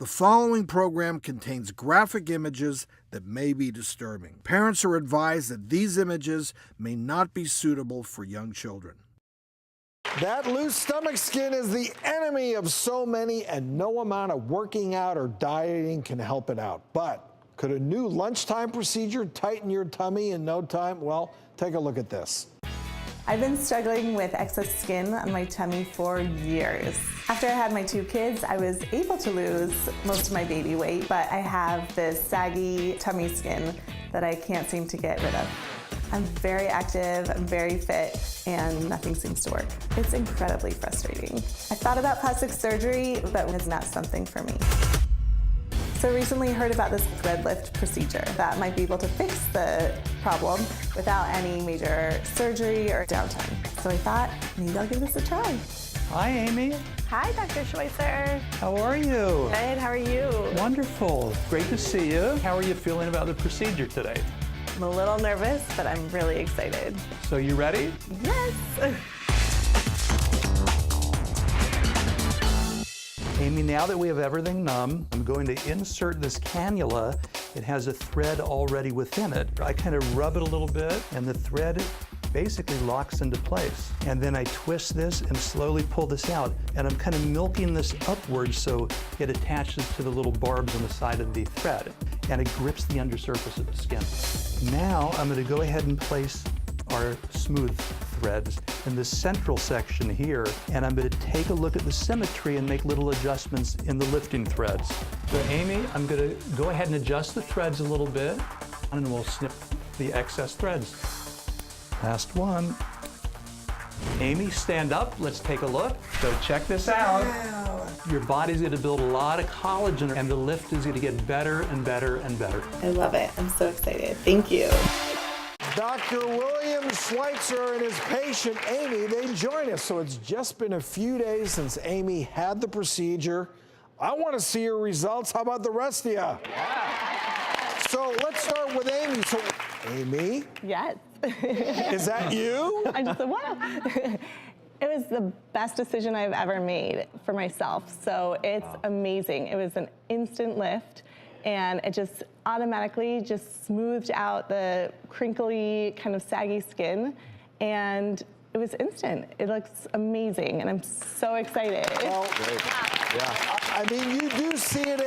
The following program contains graphic images that may be disturbing. Parents are advised that these images may not be suitable for young children. That loose stomach skin is the enemy of so many, and no amount of working out or dieting can help it out. But could a new lunchtime procedure tighten your tummy in no time? Well, take a look at this. I've been struggling with excess skin on my tummy for years. After I had my 2 kids, I was able to lose most of my baby weight, but I have this saggy tummy skin that I can't seem to get rid of. I'm very active, I'm very fit, and nothing seems to work. It's incredibly frustrating. I thought about plastic surgery, but it's not something for me. So recently heard about this thread lift procedure that might be able to fix the problem without any major surgery or downtime. So I thought, maybe I'll give this a try. Hi, Amy. Hi, Dr. Schweitzer. How are you? Good, how are you? Wonderful. Great to see you. How are you feeling about the procedure today? I'm a little nervous, but I'm really excited. So you ready? Yes. Amy, now that we have everything numb, I'm going to insert this cannula. It has a thread already within it. I kind of rub it a little bit, and the thread basically locks into place. And then I twist this and slowly pull this out. And I'm kind of milking this upwards so it attaches to the little barbs on the side of the thread. And it grips the undersurface of the skin. Now I'm going to go ahead and place our smooth threads in the central section here, and I'm going to take a look at the symmetry and make little adjustments in the lifting threads. So Amy, I'm going to go ahead and adjust the threads a little bit, and we'll snip the excess threads. Last one. Amy, stand up. Let's take a look. So check this out. Wow. Your body's going to build a lot of collagen, and the lift is going to get better and better and better. I love it. I'm so excited. Thank you. Dr. William Schweitzer and his patient, Amy, they join us. So it's just been a few days since Amy had the procedure. I want to see her results. How about the rest of you? Yeah. So let's start with Amy. So, Amy? Yes. Is that you? I just said, wow. It was the best decision I've ever made for myself. So it's amazing. It was an instant lift, and it just automatically just smoothed out the crinkly, kind of saggy skin, and it was instant. It looks amazing, and I'm so excited. Well, yeah. I mean, you do see it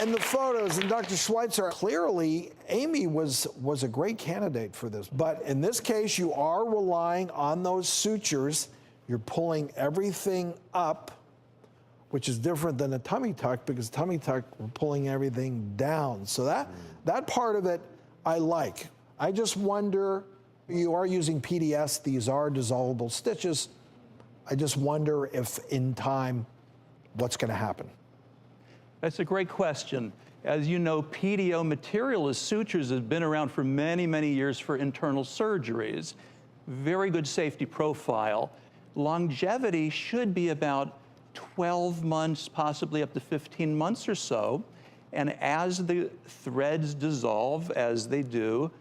in the photos, and Dr. Schweitzer, clearly, Amy was a great candidate for this. But in this case, you are relying on those sutures. You're pulling everything up, which is different than a tummy tuck, because tummy tuck, we're pulling everything down. So that part of it, I like. I just wonder, you are using PDS, these are dissolvable stitches. I just wonder if in time, what's gonna happen? That's a great question. As you know, PDO material as sutures has been around for many, many years for internal surgeries. Very good safety profile. Longevity should be about 12 months, possibly up to 15 months or so. And as the threads dissolve, as they do,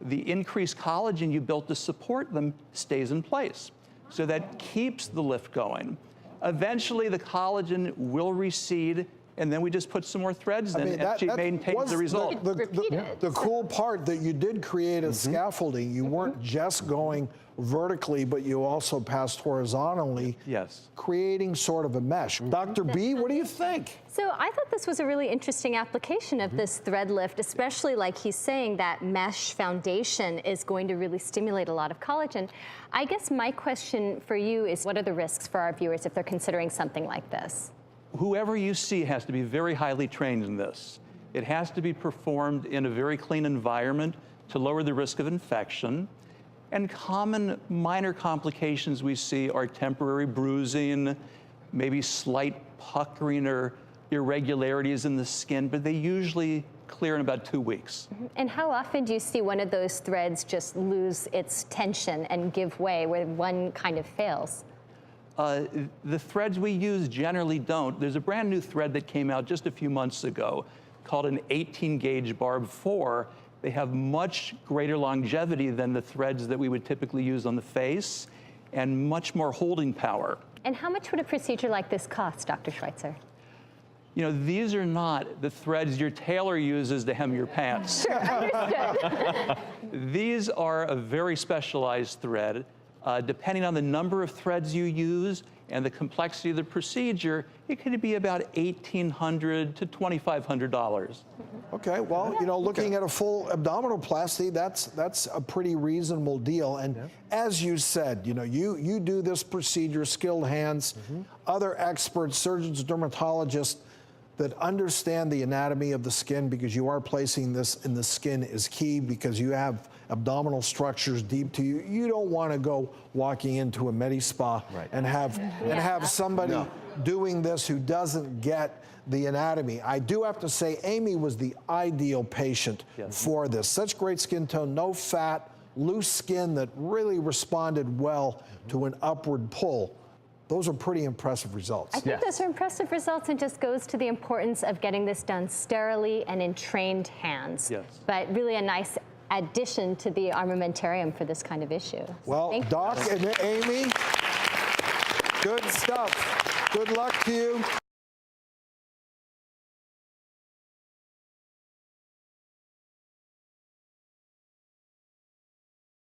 the increased collagen you built to support them stays in place. So that keeps the lift going. Eventually, the collagen will recede, and then we just put some more threads in, and she maintains the result. The cool part that you did create a scaffolding. You weren't just going vertically, but you also passed horizontally, yes, creating sort of a mesh. Dr. B, what do you think? So I thought this was a really interesting application of this thread lift, especially like he's saying that mesh foundation is going to really stimulate a lot of collagen. I guess my question for you is, what are the risks for our viewers if they're considering something like this? Whoever you see has to be very highly trained in this. It has to be performed in a very clean environment to lower the risk of infection. And common minor complications we see are temporary bruising, maybe slight puckering or irregularities in the skin, but they usually clear in about 2 weeks. And how often do you see one of those threads just lose its tension and give way where one kind of fails? The threads we use generally don't. There's a brand new thread that came out just a few months ago called an 18-gauge barb 4. They have much greater longevity than the threads that we would typically use on the face, and much more holding power. And how much would a procedure like this cost, Dr. Schweitzer? You know, these are not the threads your tailor uses to hem your pants. Sure, understood. These are a very specialized thread. Depending on the number of threads you use and the complexity of the procedure, it could be about $1,800 to $2,500. Okay, well, you know, looking at a full abdominoplasty, that's a pretty reasonable deal. And as you said, you know, you do this procedure, skilled hands, other experts, surgeons, dermatologists that understand the anatomy of the skin, because you are placing this in the skin is key, because you have abdominal structures deep to you. You don't want to go walking into a Medi-Spa and have somebody doing this who doesn't get the anatomy. I do have to say, Amy was the ideal patient for this. Such great skin tone, no fat, loose skin that really responded well to an upward pull. Those are pretty impressive results. I think those are impressive results, and just goes to the importance of getting this done sterilely and in trained hands. Yes. But really a nice addition to the armamentarium for this kind of issue. Well, Thank you. Doc and Amy, good stuff. Good luck to you.